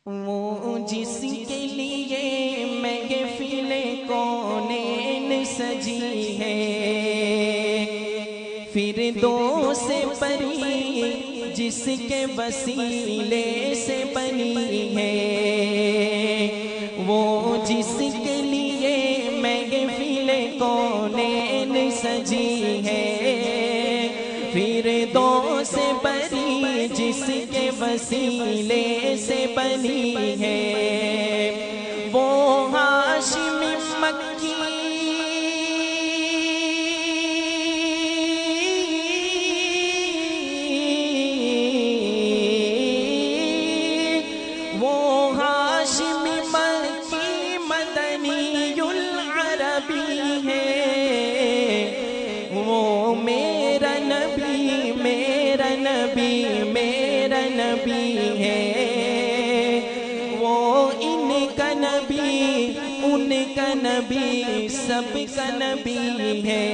وہ جس کے لیے محفل کونین سجی ہے، فردوس پری جس کے وسیلے سے بنی ہے، وہ جس کے لیے محفل کونین سجی ہے، فردوس پری جس کے وسیلے سے بنی ہے، وہ ہاشم مکی میرا نبی ہے، وہ ان کا نبی ان کا نبی سب کا نبی ہے۔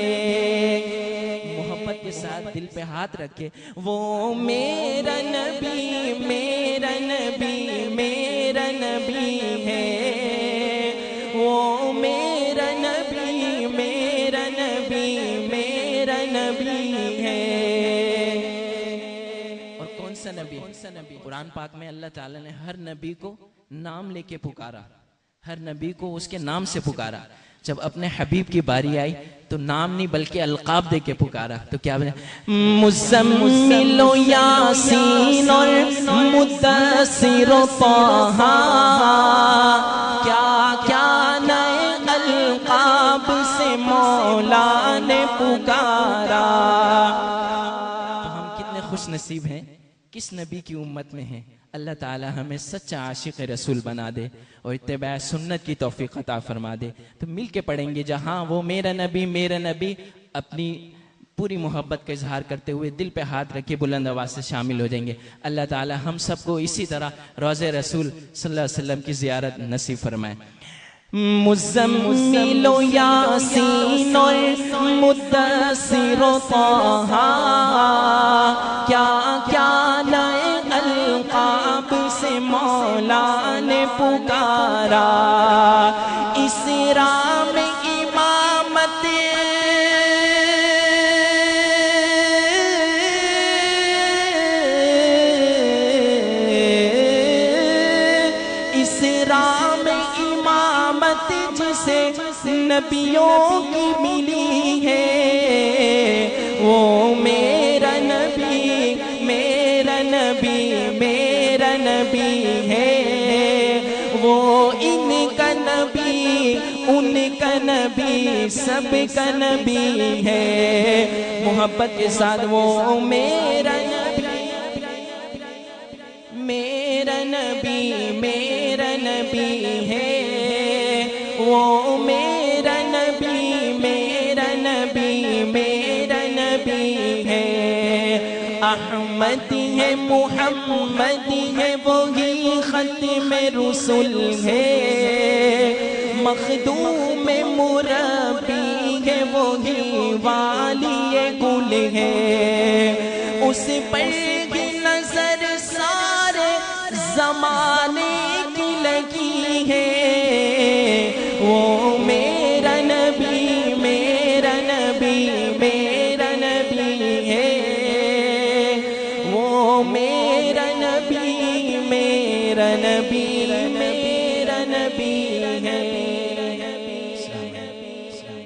محبت کے ساتھ دل پہ ہاتھ رکھے، وہ میرا نبی میرا نبی میرا نبی ہے، وہ میرا نبی میرا نبی میرا نبی ہے۔ کون سا نبی؟ قرآن پاک میں اللہ تعالیٰ نے ہر نبی کو نام لے کے پکارا، ہر نبی کو اس کے نام سے پکارا۔ جب اپنے حبیب کی باری آئی تو نام نہیں بلکہ القاب دے کے پکارا۔ تو کیا بنے؟ مزمل و یاسین اور مدثر و طہ، کیا کیا نئے القاب سے مولا نے پکارا۔ تو ہم کتنے خوش نصیب ہیں، کس نبی کی امت میں ہیں۔ اللہ تعالی ہمیں سچا عاشق رسول بنا دے اور اتباع سنت کی توفیق عطا فرما دے۔ تو مل کے پڑھیں گے، جہاں وہ میرا نبی اپنی پوری محبت کا اظہار کرتے ہوئے دل پہ ہاتھ رکھے بلند آواز سے شامل ہو جائیں گے۔ اللہ تعالی ہم سب کو اسی طرح روضہ رسول صلی اللہ علیہ وسلم کی زیارت نصیب فرمائے۔ مزمل و یاسین اور مدثر و طہ، کیا کیا نئے القاب سے مولا نے پکارا۔ اسراء میں امامت جسے نبیوں کی ملی ہے، وہ میرا نبی میرا نبی میرا نبی ہے، وہ ان کا نبی ان کا نبی سب کا نبی ہے۔ محبت کے ساتھ وہ میرا نبی میرا نبی میرا نبی ہے، وہ میرا نبی میرا نبی میرا نبی ہے۔ احمد ہے محمد ہے وہی ختم رسول ہے، مخدوم مربی ہے وہی والی گل ہے، اس پر کی نظر سارے زمانے کی لگی ہے، وہ میرا نبی میرا نبی میرا نبی ہے، وہ میرا نبی میرا نبی میرا نبی ہے۔